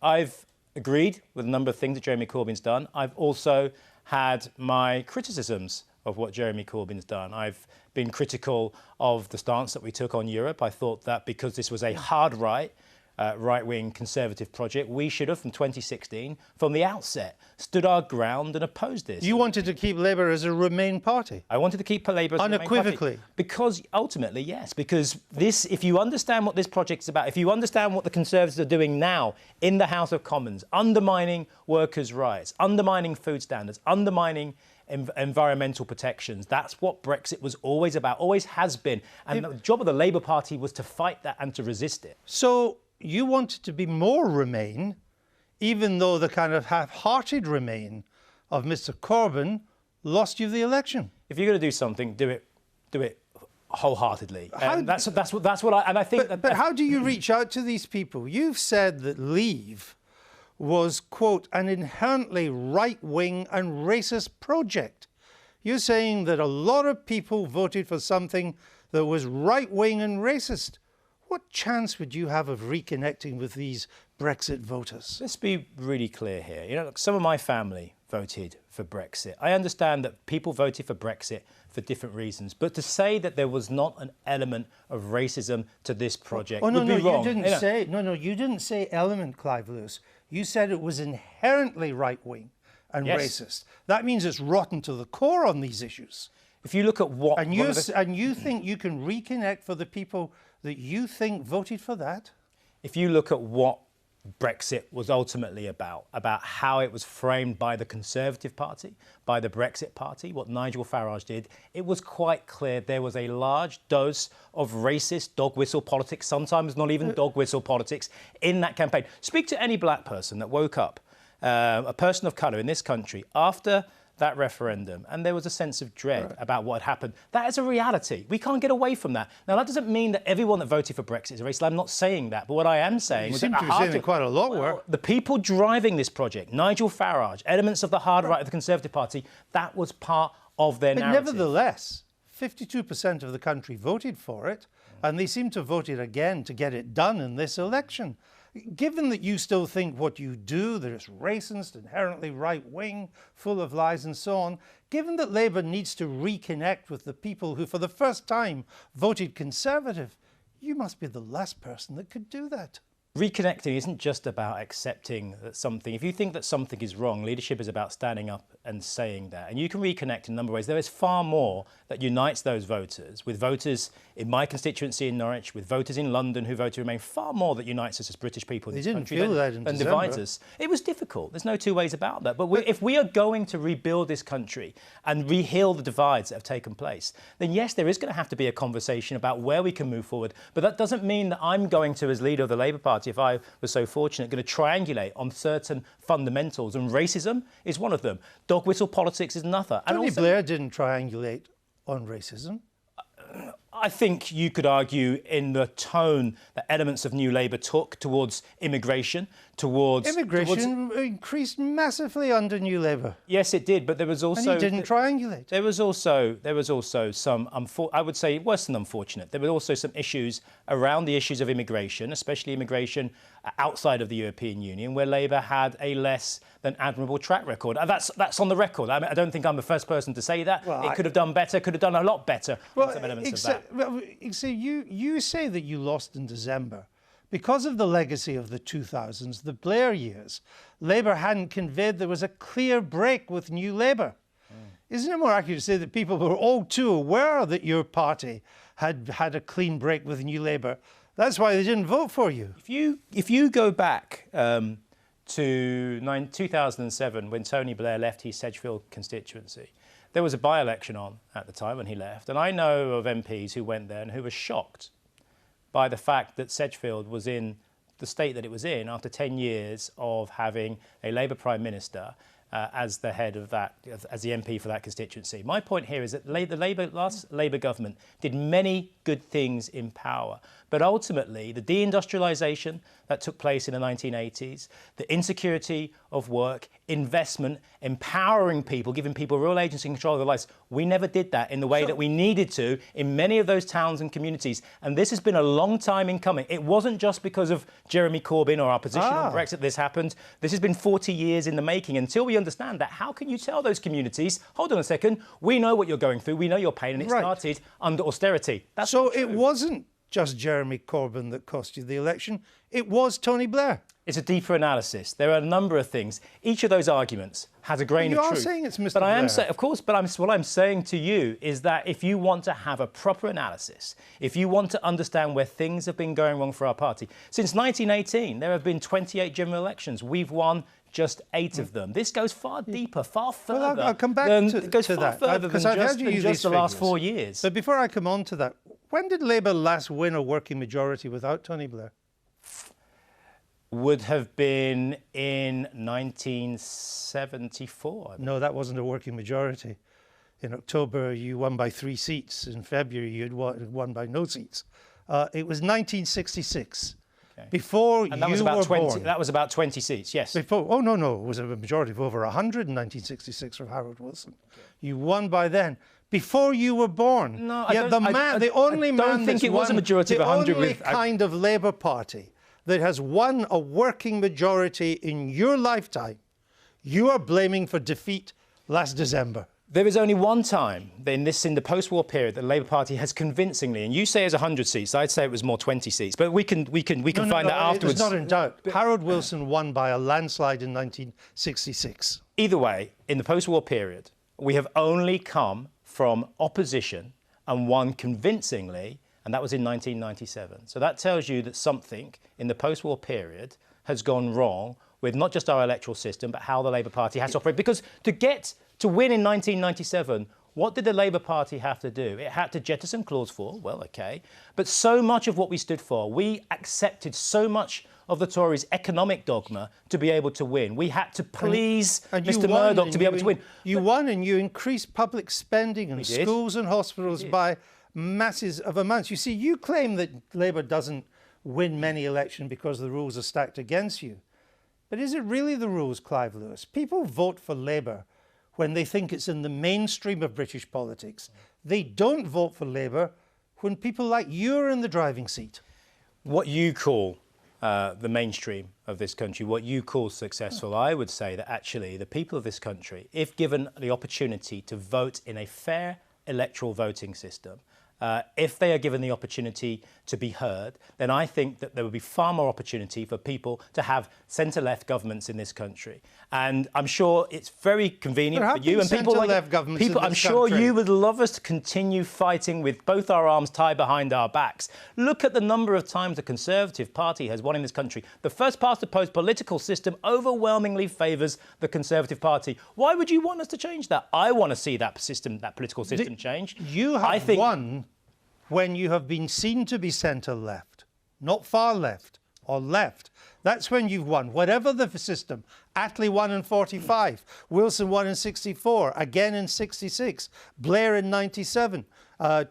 I've agreed with a number of things that Jeremy Corbyn's done. I've also had my criticisms of what Jeremy Corbyn's done. I've been critical of the stance that we took on Europe. I thought that because this was a hard right-wing conservative project, we should have, from 2016, from the outset, stood our ground and opposed this. You wanted to keep Labour as a Remain party? I wanted to keep Labour as a Remain party. Unequivocally? Because, ultimately, yes. Because this, if you understand what this project is about, if you understand what the Conservatives are doing now in the House of Commons, undermining workers' rights, undermining food standards, undermining environmental protections. That's what Brexit was always about, always has been. And the job of the Labour Party was to fight that and to resist it. So you wanted to be more Remain, even though the kind of half-hearted Remain of Mr. Corbyn lost you the election. If you're going to do something, do it wholeheartedly. That's what I think. But how do you reach out to these people? You've said that Leave was, quote, an inherently right-wing and racist project. You're saying that a lot of people voted for something that was right-wing and racist. What chance would you have of reconnecting with these Brexit voters? Let's be really clear here. You know, look, some of my family voted for Brexit. I understand that people voted for Brexit for different reasons, but to say that there was not an element of racism to this project would be wrong. You didn't say element, Clive Lewis. You said it was inherently right-wing and racist. That means it's rotten to the core on these issues. If you look at what... And you think you can reconnect for the people that you think voted for that? If you look at what Brexit was ultimately about how it was framed by the Conservative Party, by the Brexit Party, what Nigel Farage did, it was quite clear there was a large dose of racist dog whistle politics, sometimes not even dog whistle politics, in that campaign. Speak to any black person that woke up, a person of colour in this country, after that referendum, and there was a sense of dread about what had happened. That is a reality. We can't get away from that. Now, that doesn't mean that everyone that voted for Brexit is racist. I'm not saying that. But what I am saying is that quite a lot were. The people driving this project, Nigel Farage, elements of the hard right of the Conservative Party, that was part of their narrative. But nevertheless, 52% of the country voted for it, and they seem to have voted again to get it done in this election. Given that you still think what you do, that it's racist, inherently right-wing, full of lies and so on, given that Labour needs to reconnect with the people who for the first time voted Conservative, you must be the last person that could do that. Reconnecting isn't just about accepting that something. If you think that something is wrong, leadership is about standing up and saying that. And you can reconnect in a number of ways. There is far more that unites those voters, with voters in my constituency in Norwich, with voters in London who voted to remain, far more that unites us as British people in this country than divides us. It was difficult. There's no two ways about that. But if we are going to rebuild this country and re-heal the divides that have taken place, then yes, there is going to have to be a conversation about where we can move forward. But that doesn't mean that I'm going to, as leader of the Labour Party, if I was so fortunate, going to triangulate on certain fundamentals, and racism is one of them. Dog whistle politics is another. Tony Blair didn't triangulate on racism. I think you could argue in the tone that elements of New Labour took towards immigration, Immigration increased massively under New Labour. Yes, it did, but there was also... And he didn't triangulate. There was also some, I would say, worse than unfortunate. There were also some issues around the issues of immigration, especially immigration outside of the European Union, where Labour had a less than admirable track record. And that's on the record. I mean, I don't think I'm the first person to say that. Well, it could have done better, could have done a lot better on some elements of that. Well, you say that you lost in December. Because of the legacy of the 2000s, the Blair years, Labour hadn't conveyed there was a clear break with New Labour. Isn't it more accurate to say that people were all too aware that your party had had a clean break with New Labour? That's why they didn't vote for you. If you go back to 2007, when Tony Blair left his Sedgefield constituency, there was a by-election on at the time when he left, and I know of MPs who went there and who were shocked by the fact that Sedgefield was in the state that it was in after 10 years of having a Labour Prime Minister as the head of that, as the MP for that constituency. My point here is that the last Labour government did many good things in power, But ultimately, the deindustrialisation that took place in the 1980s, the insecurity of work, investment, empowering people, giving people real agency and control of their lives, we never did that in the way that we needed to in many of those towns and communities. And this has been a long time in coming. It wasn't just because of Jeremy Corbyn or our position on Brexit this happened. This has been 40 years in the making. Until we understand that, how can you tell those communities, hold on a second, we know what you're going through, we know your pain, and it started under austerity. So it wasn't just Jeremy Corbyn that cost you the election, it was Tony Blair. It's a deeper analysis. There are a number of things. Each of those arguments has a grain of truth. You are saying it's Mr. But I am Blair. saying, of course, but what I'm saying to you is that if you want to have a proper analysis, if you want to understand where things have been going wrong for our party, since 1918, there have been 28 general elections. We've won just 8 of them. This goes far deeper, far further. Well, I'll come back than, to it goes to far that. further Because than I've just, heard you use the these last figures. 4 years. But before I come on to that, when did Labour last win a working majority without Tony Blair? Would have been in 1974. No, that wasn't a working majority. In October, you won by 3 seats. In February, you had won by no seats. It was 1966. Okay. Before And that you was about were 20. born. That was about 20 seats. Yes. Before, oh no, it was a majority of over 100 in 1966 for Harold Wilson. Okay. You won by then. Before you were born. No, yeah, the only man don't think it was a majority of 100 the only with kind of Labour Party that has won a working majority in your lifetime, you are blaming for defeat last December. There is only one time in the post-war period that the Labour Party has convincingly, and you say it's 100 seats, I'd say it was more 20 seats, but we can find out afterwards. It's not in doubt. Harold Wilson won by a landslide in 1966. Either way, in the post-war period, we have only come from opposition and won convincingly, and that was in 1997. So that tells you that something in the post-war period has gone wrong with not just our electoral system, but how the Labour Party has to operate. Because to win in 1997, what did the Labour Party have to do? It had to jettison Clause 4, well, OK. But so much of what we stood for, we accepted so much of the Tories' economic dogma to be able to win. We had to please Mr Murdoch to be able to win. You won and you increased public spending in schools and hospitals by masses of amounts. You see, you claim that Labour doesn't win many elections because the rules are stacked against you. But is it really the rules, Clive Lewis? People vote for Labour when they think it's in the mainstream of British politics. They don't vote for Labour when people like you are in the driving seat. What you call the mainstream of this country, what you call successful, I would say that actually the people of this country, if given the opportunity to vote in a fair electoral voting system, if they are given the opportunity to be heard, then I think that there would be far more opportunity for people to have centre-left governments in this country. And I'm sure it's very convenient for you and people like people. I'm sure you would love us to continue fighting with both our arms tied behind our backs. Look at the number of times the Conservative Party has won in this country. The first past the post political system overwhelmingly favours the Conservative Party. Why would you want us to change that? I want to see that political system change. You have won when you have been seen to be centre-left, not far left or left. That's when you've won. Whatever the system, Attlee won in 45, Wilson won in 64, again in 66, Blair in 97,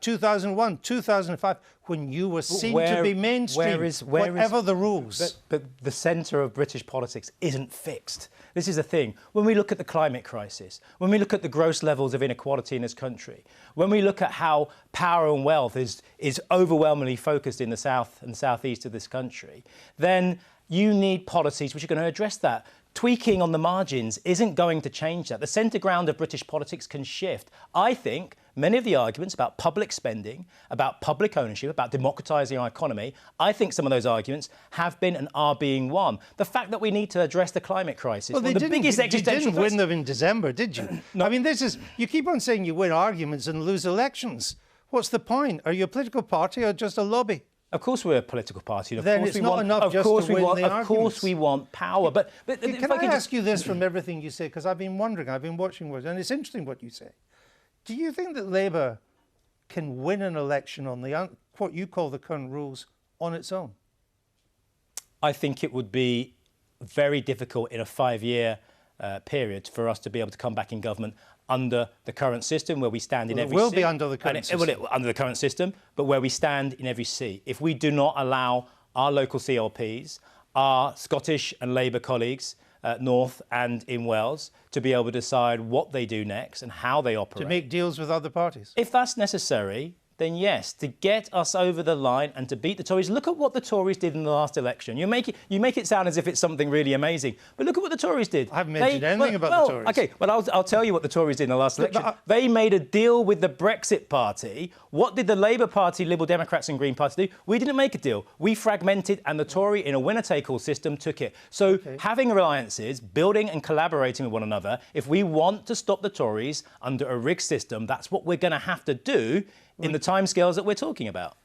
2001, 2005, when you were seen to be mainstream, whatever the rules. But the centre of British politics isn't fixed. This is the thing. When we look at the climate crisis, when we look at the gross levels of inequality in this country, when we look at how power and wealth is overwhelmingly focused in the south and southeast of this country, then you need policies which are going to address that. Tweaking on the margins isn't going to change that. The centre ground of British politics can shift. I think many of the arguments about public spending, about public ownership, about democratising our economy, I think some of those arguments have been and are being won. The fact that we need to address the climate crisis, well, the biggest existential you didn't win them in December, did you? No. I mean, you keep on saying you win arguments and lose elections. What's the point? Are you a political party or just a lobby? Of course we're a political party. Of then course it's we not want, enough just to win the arguments. Of course we want power. But can I ask you this from everything you say? Because I've been wondering, I've been watching words, and it's interesting what you say. Do you think that Labour can win an election on what you call the current rules on its own? I think it would be very difficult in a 5-year period for us to be able to come back in government under the current system, where we stand in every seat. It will be under the current system. Under the current system, but where we stand in every seat. If we do not allow our local CLPs, our Scottish and Labour colleagues, North and in Wales, to be able to decide what they do next and how they operate. To make deals with other parties. If that's necessary, then yes, to get us over the line and to beat the Tories. Look at what the Tories did in the last election. You make it sound as if it's something really amazing, but look at what the Tories did. I haven't mentioned anything about the Tories. Okay, well, I'll tell you what the Tories did in the last election. They made a deal with the Brexit Party. What did the Labour Party, Liberal Democrats and Green Party do? We didn't make a deal. We fragmented, and the Tory, in a winner-take-all system, took it. So having alliances, building and collaborating with one another, if we want to stop the Tories under a rigged system, that's what we're going to have to do in the timescales that we're talking about.